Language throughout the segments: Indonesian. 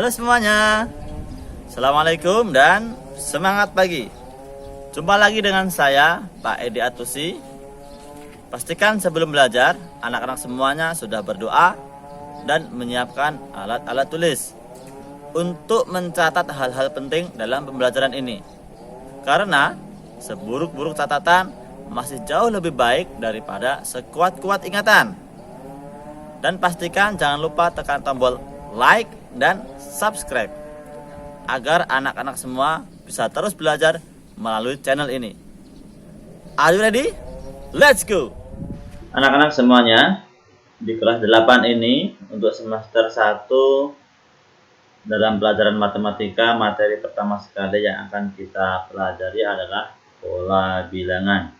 Halo semuanya, Assalamualaikum dan semangat pagi. Jumpa lagi dengan saya, Pak Edi Atusi. Pastikan sebelum belajar, anak-anak semuanya sudah berdoa dan menyiapkan alat-alat tulis untuk mencatat hal-hal penting dalam pembelajaran ini. Karena seburuk-buruk catatan masih jauh lebih baik daripada sekuat-kuat ingatan. Dan pastikan jangan lupa tekan tombol like dan subscribe agar anak-anak semua bisa terus belajar melalui channel ini. Are you ready? Let's go! Anak-anak semuanya, di kelas 8 ini untuk semester 1 dalam pelajaran matematika, materi pertama sekali yang akan kita pelajari adalah pola bilangan.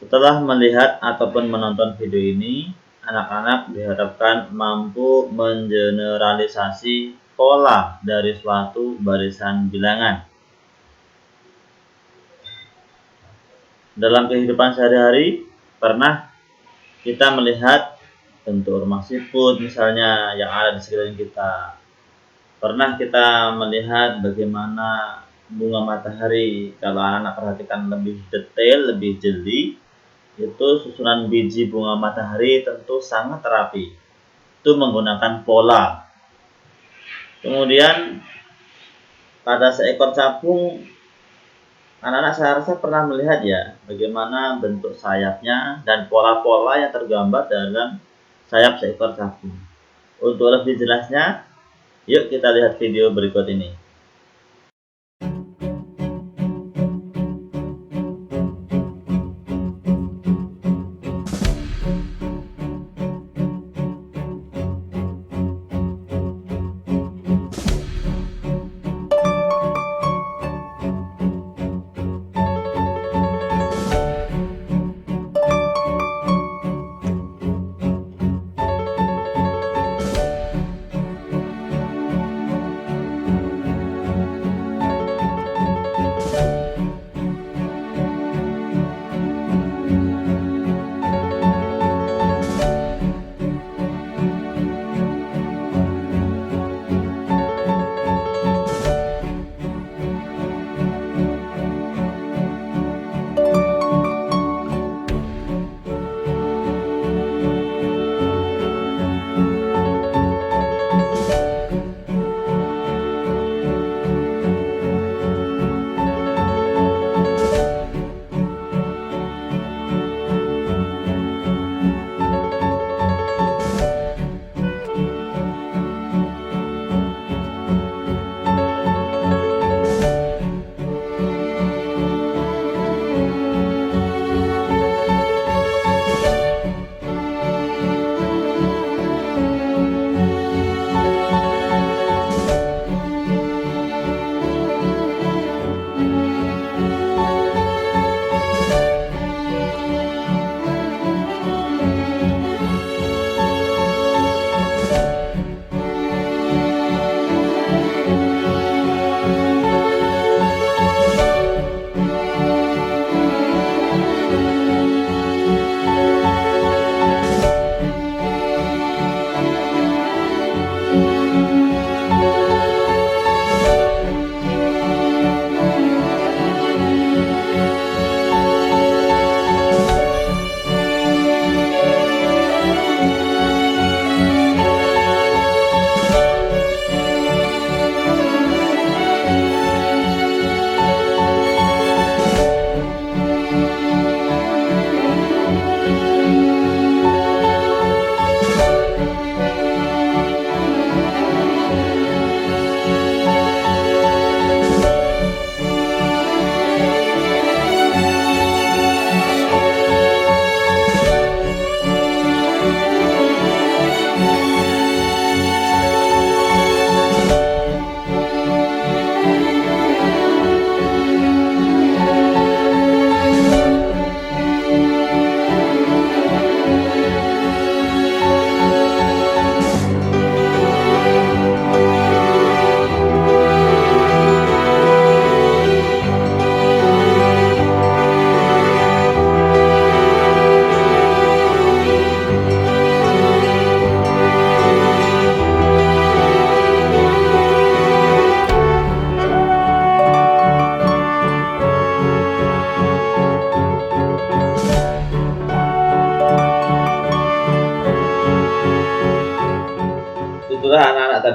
Setelah melihat ataupun menonton video ini, anak-anak diharapkan mampu mengeneralisasi pola dari suatu barisan bilangan. Dalam kehidupan sehari-hari, pernah kita melihat bentuk rumah siput misalnya yang ada di sekeliling kita. Pernah kita melihat bagaimana bunga matahari. Kalau anak-anak perhatikan lebih detail, lebih jeli, itu susunan biji bunga matahari tentu sangat rapi. Itu menggunakan pola. Kemudian pada seekor capung, anak-anak saya rasa pernah melihat ya bagaimana bentuk sayapnya dan pola-pola yang tergambar dalam sayap seekor capung. Untuk lebih jelasnya, yuk kita lihat video berikut ini.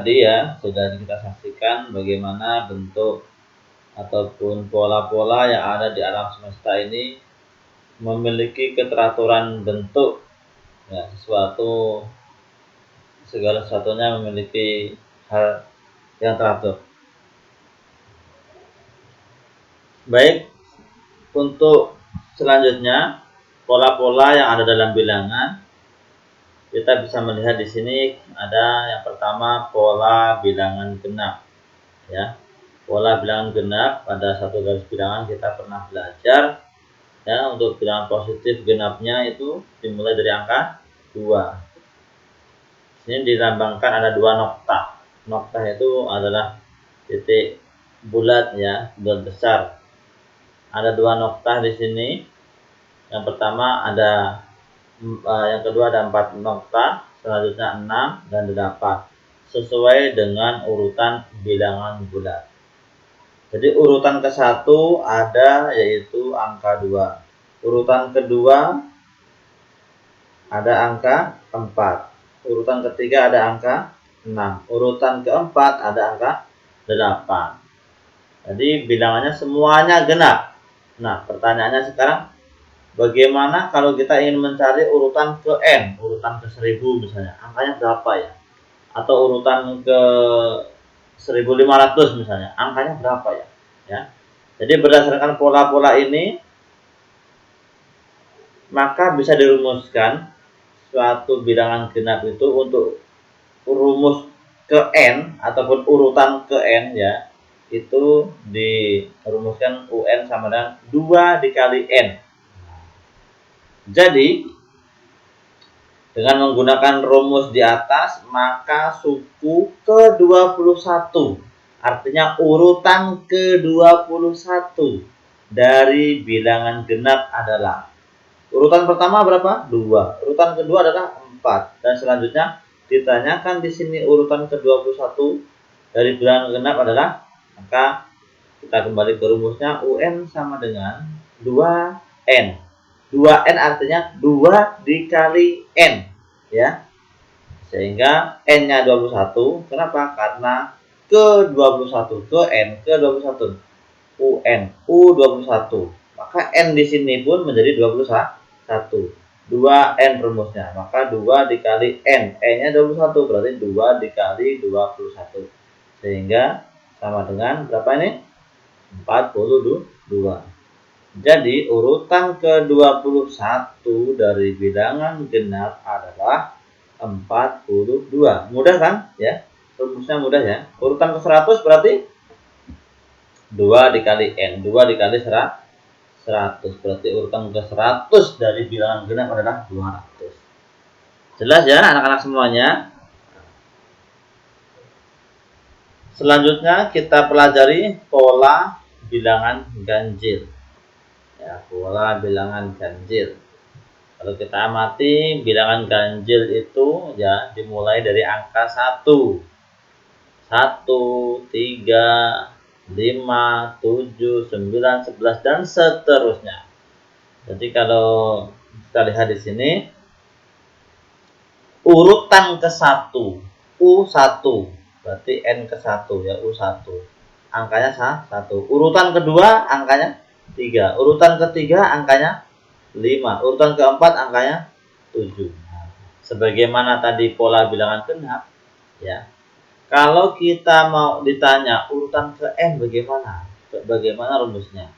tadi ya sudah kita saksikan bagaimana bentuk ataupun pola-pola yang ada di alam semesta ini memiliki keteraturan bentuk ya, segala sesuatunya memiliki hal yang teratur. Baik, untuk selanjutnya pola-pola yang ada dalam bilangan, kita bisa melihat di sini ada yang pertama pola bilangan genap ya. Pola bilangan genap pada satu garis bilangan kita pernah belajar ya. Untuk bilangan positif genapnya itu dimulai dari angka 2. Ini dilambangkan ada 2 nokta. Nokta itu adalah titik bulat ya, bulat besar. Ada 2 nokta di sini. Yang pertama ada yang kedua ada 4 nokta, selanjutnya 6 dan 8. Sesuai dengan urutan bilangan bulat. Jadi urutan ke-1 ada yaitu angka 2. Urutan kedua ada angka 4. Urutan ketiga ada angka 6. Urutan keempat ada angka 8. Jadi bilangannya semuanya genap. Nah, pertanyaannya sekarang, bagaimana kalau kita ingin mencari urutan ke N, urutan ke 1000 misalnya, angkanya berapa ya? Atau urutan ke 1500 misalnya, angkanya berapa ya? Ya. Jadi berdasarkan pola-pola ini, maka bisa dirumuskan suatu bilangan genap itu untuk rumus ke N ataupun urutan ke N ya, itu dirumuskan UN sama dengan 2 dikali N. Jadi dengan menggunakan rumus di atas, maka suku ke-21, artinya urutan ke-21 dari bilangan genap adalah urutan pertama berapa? 2. Urutan kedua adalah 4. Dan selanjutnya ditanyakan di sini urutan ke-21 dari bilangan genap adalah, maka kita kembali ke rumusnya UN sama dengan 2N. 2N artinya 2 dikali N ya. Sehingga N-nya 21. Kenapa? Karena ke-21, ke N, ke-21 UN, U21. Maka N di sini pun menjadi 21. 2N rumusnya. Maka 2 dikali N. N-nya 21 berarti 2 dikali 21. Sehingga sama dengan berapa ini? 42. Jadi urutan ke-21 dari bilangan genap adalah 42. Mudah kan? Ya. Rumusnya mudah ya. Urutan ke-100 berarti 2 dikali N. 2 dikali 100. Berarti urutan ke-100 dari bilangan genap adalah 200. Jelas ya anak-anak semuanya? Selanjutnya kita pelajari pola bilangan ganjil. Ya, pola bilangan ganjil. Kalau kita amati bilangan ganjil itu ya dimulai dari angka 1. 1, 3, 5, 7, 9, 11 dan seterusnya. Jadi kalau kita lihat di sini urutan ke-1 U1 berarti N ke-1 ya, U1. Angkanya 1. Urutan kedua angkanya 3. Urutan ketiga angkanya 5. Urutan keempat angkanya 7. Sebagaimana tadi pola bilangan genap ya. Kalau kita mau ditanya urutan ke N bagaimana? Bagaimana rumusnya?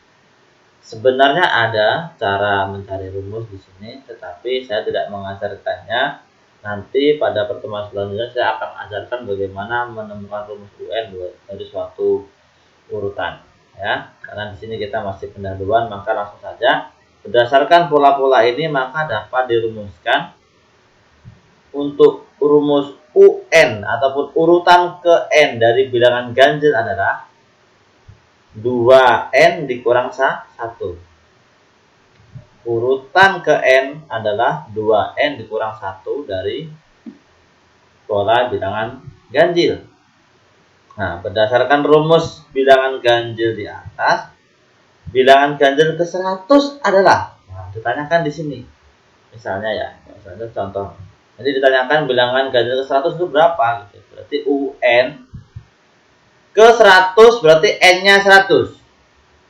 Sebenarnya ada cara mencari rumus di sini, tetapi saya tidak mengajarkannya. Nanti pada pertemuan selanjutnya saya akan ajarkan bagaimana menemukan rumus UN dari suatu urutan ya. Karena di sini kita masih pendahuluan, maka langsung saja berdasarkan pola-pola ini maka dapat dirumuskan untuk rumus UN ataupun urutan ke N dari bilangan ganjil adalah 2N dikurang 1. Urutan ke N adalah 2N dikurang 1 dari pola bilangan ganjil. Nah, berdasarkan rumus bilangan ganjil di atas, bilangan ganjil ke-100 adalah, nah, ditanyakan di sini. Misalnya ya, misalnya contoh Jadi ditanyakan bilangan ganjil ke 100 itu berapa gitu. Berarti UN ke 100 berarti N-nya 100.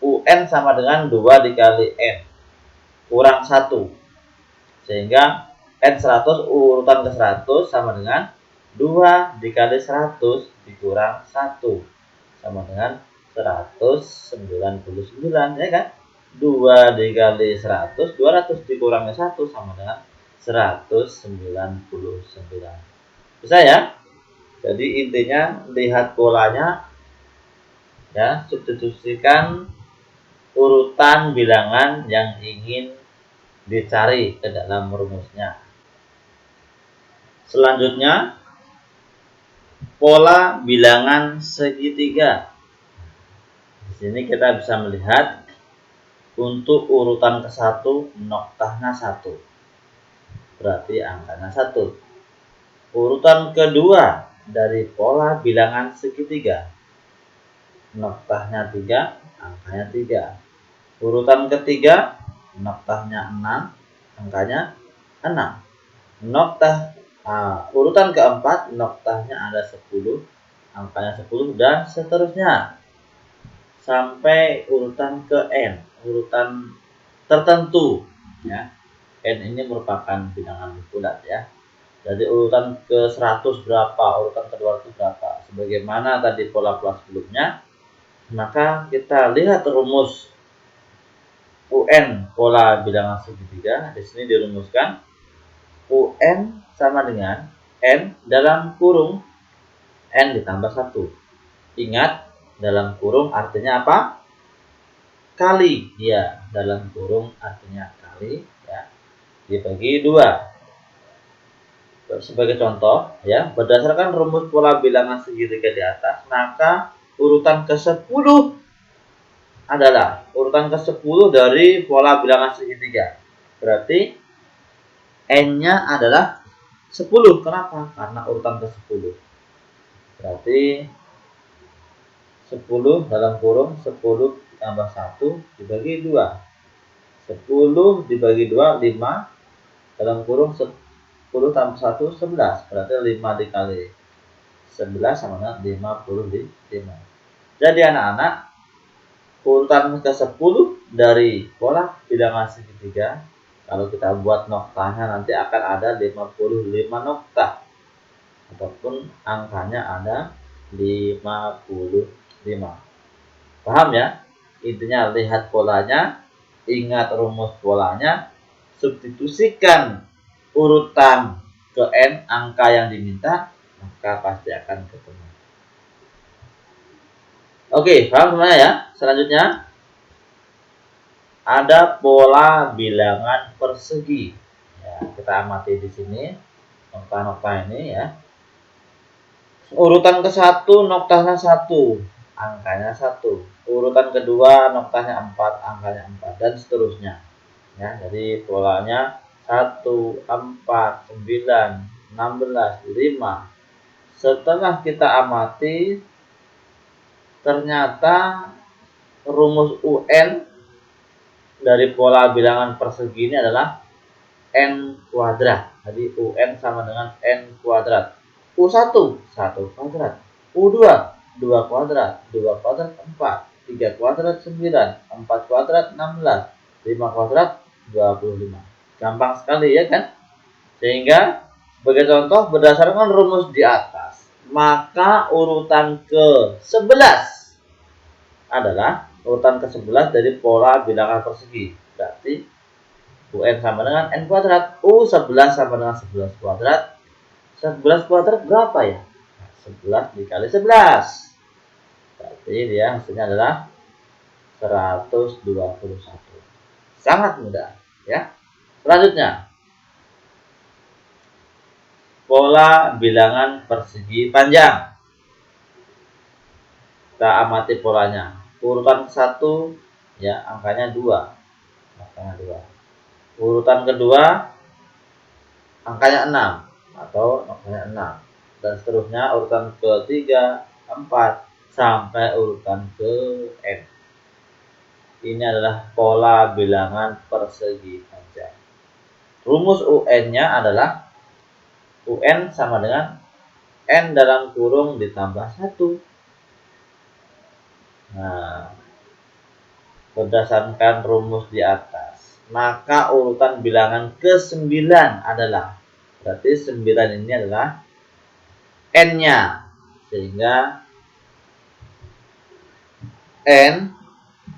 UN sama dengan 2 dikali N kurang 1. Sehingga N100 urutan ke 100 sama dengan 2 dikali 100 dikurang 1 sama dengan 199, ya kan? 2 dikali 100, 200 dikurangi 1 sama dengan 199. Bisa ya? Jadi intinya lihat polanya ya, substitusikan urutan bilangan yang ingin dicari ke dalam rumusnya. Selanjutnya, pola bilangan segitiga. Di sini kita bisa melihat untuk urutan ke-1 noktahnya 1. Berarti angkanya 1. Urutan kedua dari pola bilangan segitiga. Noktahnya 3, angkanya 3. Urutan ketiga noktahnya 6, angkanya 6. Urutan keempat noktahnya ada 10, angkanya 10 dan seterusnya sampai urutan ke N, urutan tertentu ya. N ini merupakan bilangan bulat ya. Jadi urutan ke 100 berapa, urutan ke 200 berapa. Sebagaimana tadi pola-pola sebelumnya, maka kita lihat rumus UN pola bilangan segitiga. Di sini dirumuskan UN sama dengan N dalam kurung N ditambah 1. Ingat, dalam kurung artinya apa? Kali. Ya, dalam kurung artinya kali ya. Dibagi 2. Sebagai contoh ya, berdasarkan rumus pola bilangan segitiga di atas, maka urutan ke-10 adalah urutan ke-10 dari pola bilangan segitiga. Berarti N-nya adalah 10. Kenapa? Karena urutan ke-10. Berarti 10 dalam kurung 10 tambah 1 dibagi 2. 10 dibagi 2, 5. Dalam kurung 10 tambah 1, 11. Berarti 5 dikali 11 sama dengan 55. Jadi anak-anak, urutan ke-10 dari pola bilangan segitiga, kalau kita buat noktanya nanti akan ada 55 nokta. Ataupun angkanya ada 55. Paham ya? Intinya lihat polanya, ingat rumus polanya, substitusikan urutan ke N angka yang diminta, maka pasti akan ketemu. Oke, paham semuanya ya? Selanjutnya ada pola bilangan persegi. Ya, kita amati di sini nokta-nokta ini ya. Urutan ke-1 noktanya 1, angkanya 1. Urutan kedua noktanya 4, angkanya 4 dan seterusnya. Ya, jadi polanya 1, 4, 9, 16, 5. Setelah kita amati, ternyata rumus UN dari pola bilangan persegi ini adalah N kuadrat. Jadi UN sama dengan N kuadrat. U1, 1 kuadrat. U2, 2 kuadrat. 2 kuadrat 4. 3 kuadrat 9. 4 kuadrat 16. 5 kuadrat 25. Gampang sekali ya kan? Sehingga sebagai contoh, berdasarkan rumus di atas, maka urutan ke-11 adalah urutan ke-11 dari pola bilangan persegi. Berarti UN sama dengan N kuadrat. U11 sama dengan 11 kuadrat. 11 kuadrat berapa ya? 11 dikali 11. Berarti dia hasilnya adalah 121. Sangat mudah ya. Selanjutnya, pola bilangan persegi panjang. Kita amati polanya. Urutan ke-1 ya, angkanya 2. Angkanya 2. Urutan kedua angkanya 6 atau angkanya 6 dan seterusnya, urutan ke-3, 4 sampai urutan ke N. Ini adalah pola bilangan persegi panjang. Rumus UN-nya adalah UN sama dengan N dalam kurung ditambah 1. Nah, berdasarkan rumus di atas, maka urutan bilangan ke-9 adalah, berarti 9 ini adalah N-nya, sehingga N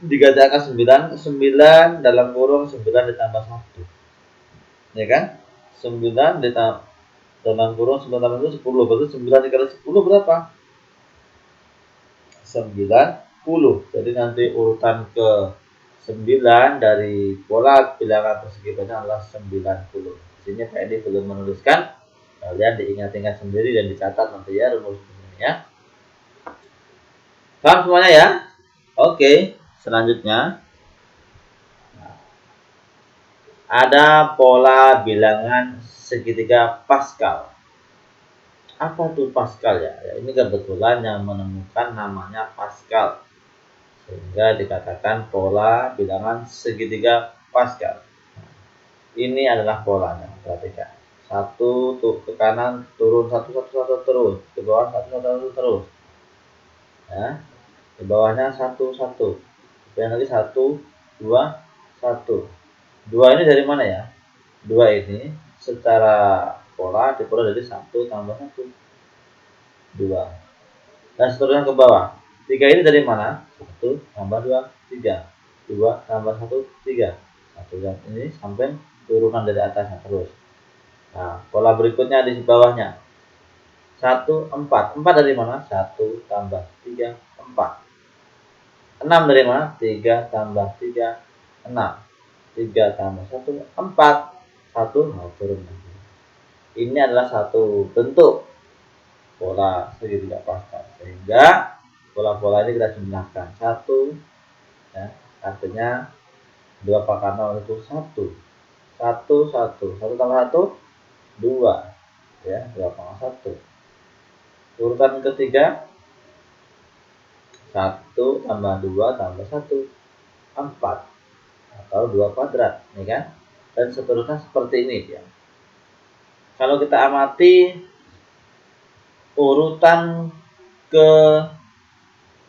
digandakan 9, 9 dalam kurung 9 ditambah 1. Ya kan? 9 ditambah dalam kurung 9 tambah 1 10. Berarti 9 dikali 10 berapa? 90. Jadi nanti urutan ke 9 dari pola bilangan persegi panjang adalah 90. Di sini Pak Edi belum menuliskan. Kalian diingat-ingat sendiri dan dicatat nanti ya rumus-rumusnya ya. Paham semuanya ya? Oke, selanjutnya ada pola bilangan segitiga Pascal. Apa tuh Pascal ya? Ya, ini kebetulan yang menemukan namanya Pascal, sehingga dikatakan pola bilangan segitiga Pascal. Ini adalah polanya, perhatikan. 1 tuh ke kanan turun 1 1 1 terus, ke bawah 1 1 1 terus. Ya. Di bawahnya 1 1. Kemudian lagi 1 2 1. 2 ini dari mana ya? 2 ini secara pola diperoleh dari 1 tambah 1. 2. Dan seterusnya ke bawah. 3 ini dari mana? 1 tambah 2 3. 2 tambah 1 3. 1 dan ini sampai turunan dari atasnya terus. Nah, pola berikutnya di bawahnya. 1 4. 4 dari mana? 1 tambah 3 4. 6 dari mana? 3 tambah 3 6. 3 tambah 1 4. 1 mau turun lagi. Ini adalah satu bentuk pola segitiga Pascal, sehingga pola-pola ini kita jumlahkan 1 ya, artinya 2 pangkat 0 itu 1 1 1 1 tambah 1 2 ya, 2 pangkat 1. Urutan ketiga 1 tambah 2 tambah 1 4 atau 2 kuadrat ya kan, dan seterusnya seperti ini ya. Kalau kita amati urutan ke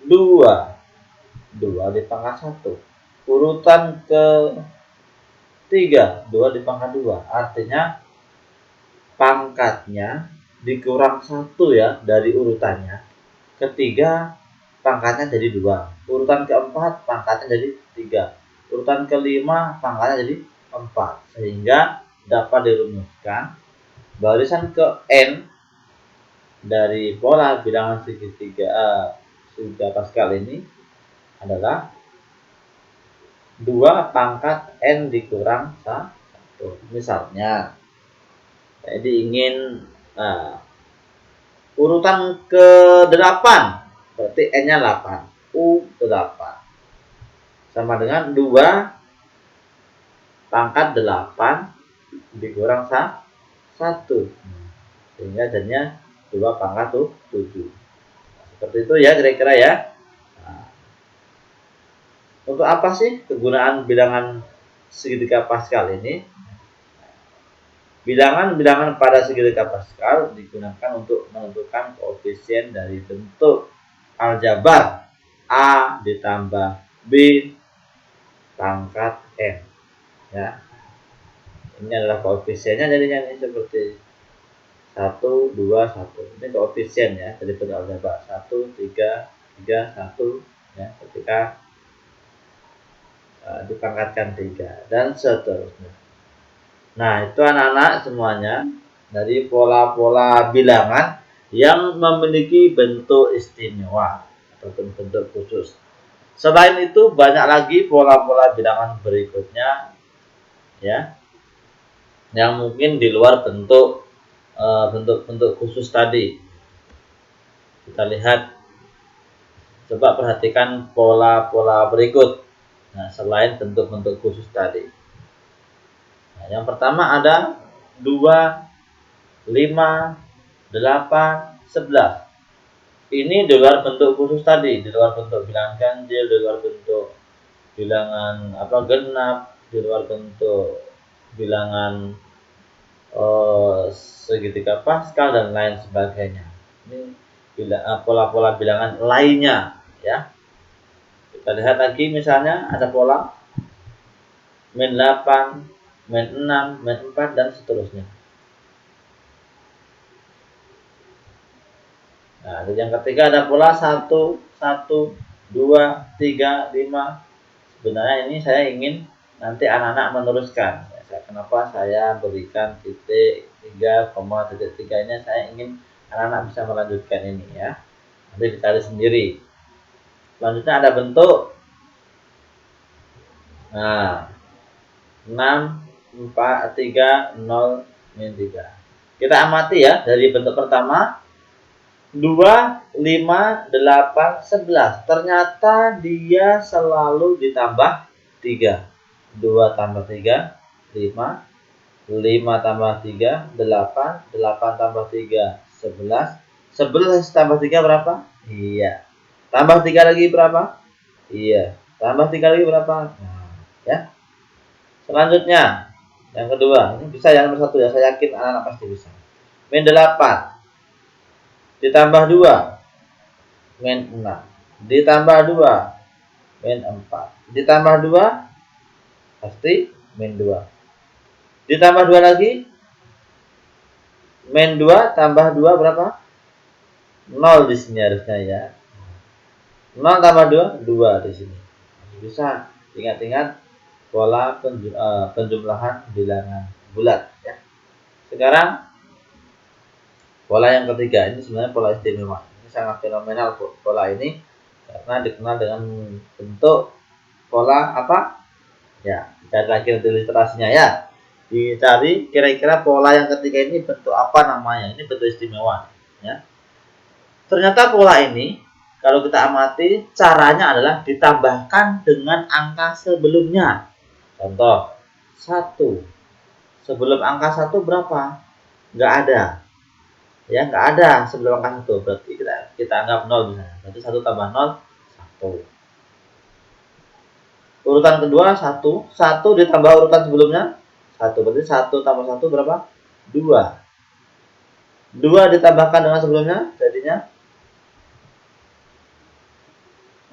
2 dipangkat 1, urutan ke 3 2 dipangkat 2, artinya pangkatnya dikurang 1 ya dari urutannya. Ketiga pangkatnya jadi 2, urutan keempat pangkatnya jadi 3, urutan kelima pangkatnya jadi 4, sehingga dapat dirumuskan barisan ke N dari pola bilangan segitiga Pascal ini adalah 2 pangkat N dikurang 1. Misalnya, jadi ingin urutan ke-8, berarti N-nya 8, U8. Sama dengan 2 pangkat 8 dikurang 1. Sehingga jadinya 2 pangkat 7. Seperti itu ya kira-kira ya. Nah, untuk apa sih kegunaan bilangan segitiga Pascal ini? Bilangan-bilangan pada segitiga Pascal digunakan untuk menentukan koefisien dari bentuk aljabar A ditambah B pangkat N. Ya. Ini adalah koefisiennya, jadinya ini seperti 1 2 1. Ini koefisien ya dari bentuk aljabar 1 3 3 1 ya, ketika dipangkatkan 3 dan seterusnya. Nah, itu anak-anak semuanya dari pola-pola bilangan yang memiliki bentuk istimewa ataupun bentuk khusus. Selain itu banyak lagi pola-pola bilangan berikutnya ya, yang mungkin di luar bentuk khusus tadi. Kita lihat, coba perhatikan pola-pola berikut. Nah, selain bentuk-bentuk khusus tadi. Nah, yang pertama ada 2 5 8 11. Ini di luar bentuk khusus tadi, di luar bentuk bilangan ganjil, di luar bentuk bilangan genap, di luar bentuk bilangan segitiga Pascal dan lain sebagainya. Ini pola-pola bilangan lainnya ya. Kita lihat lagi misalnya ada pola min 8, min 6, min 4 dan seterusnya. Nah, yang ketiga ada pola 1, 1, 2, 3, 5. Sebenarnya ini saya ingin nanti anak-anak meneruskan. Kenapa saya berikan titik 3, titik 3 ini, saya ingin anak-anak bisa melanjutkan ini ya. Nanti dicari sendiri. Selanjutnya ada bentuk. Nah, 6, 4, 3, 0, min 3. Kita amati ya dari bentuk pertama. 2, 5, 8, 11. Ternyata dia selalu ditambah 3. 2 tambah 3, 5. 5 tambah 3, 8. 8 tambah 3, 11. 11 tambah 3 berapa? Iya. Tambah 3 lagi berapa? Iya. Tambah 3 lagi berapa? Nah, ya. Selanjutnya, yang kedua. Ini bisa yang nomor 1 ya. Saya yakin anak-anak pasti bisa. Min 8 ditambah 2, min 6. Ditambah 2, min 4. Ditambah 2, pasti min 2. Ditambah 2 lagi, min 2 tambah 2 berapa? 0 di sini harusnya ya. 0 tambah 2, 2 di sini. Bisa ingat-ingat pola penjumlahan bilangan bulat ya. Sekarang pola yang ketiga, ini sebenarnya pola istimewa. Ini sangat fenomenal pola ini karena dikenal dengan bentuk pola apa? Ya, cari lagi nanti ilustrasinya ya. Dicari kira-kira pola yang ketiga ini bentuk apa namanya. Ini bentuk istimewa ya. Ternyata pola ini kalau kita amati caranya adalah ditambahkan dengan angka sebelumnya. Contoh 1. Sebelum angka 1 berapa? Enggak ada. Ya, nggak ada sebelum angka 1. Berarti kita anggap 0 misalnya. Berarti 1 tambah 0, 1. Urutan kedua 1. 1 ditambah urutan sebelumnya 1. Berarti 1 tambah 1 berapa? 2. 2 ditambahkan dengan sebelumnya jadinya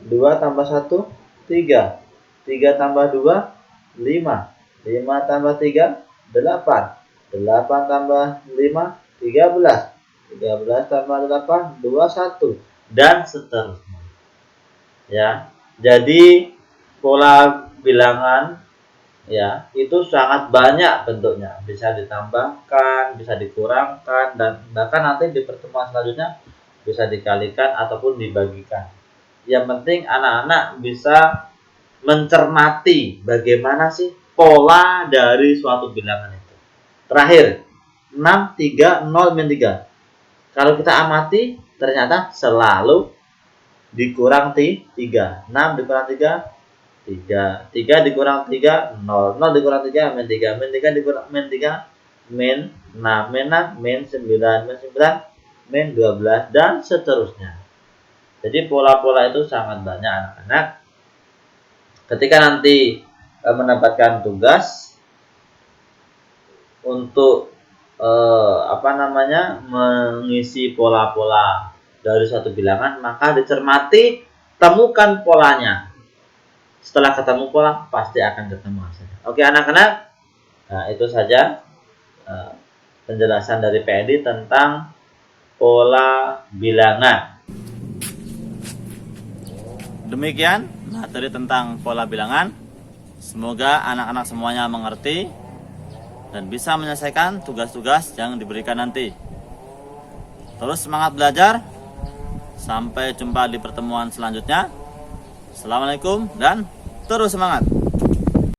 2 tambah 1, 3. 3 tambah 2, 5. 5 tambah 3, 8. 8 tambah 5, 13. 13 tambah 8, 21. Dan seterusnya. Ya. Jadi pola bilangan ya, itu sangat banyak bentuknya. Bisa ditambahkan, bisa dikurangkan, dan bahkan nanti di pertemuan selanjutnya bisa dikalikan ataupun dibagikan. Yang penting anak-anak bisa mencermati bagaimana sih pola dari suatu bilangan itu. Terakhir, 6, 3, 0, min 3. Kalau kita amati, ternyata selalu dikurang 3. 6 dikurang 3, 3. 3 dikurang 3, 0. 0 dikurang 3, min 3. Min 3 dikurang min 3, min 6. Min 6, min 9. Min 9, min 12. Dan seterusnya. Jadi pola-pola itu sangat banyak anak-anak. Ketika nanti mendapatkan tugas untuk mengisi pola-pola dari suatu bilangan, maka dicermati, temukan polanya. Setelah ketemu pola, pasti akan ketemu hasilnya. Oke anak-anak, nah itu saja penjelasan dari PND tentang pola bilangan. Demikian materi tentang pola bilangan. Semoga anak-anak semuanya mengerti dan bisa menyelesaikan tugas-tugas yang diberikan nanti. Terus semangat belajar. Sampai jumpa di pertemuan selanjutnya. Assalamualaikum dan terus semangat.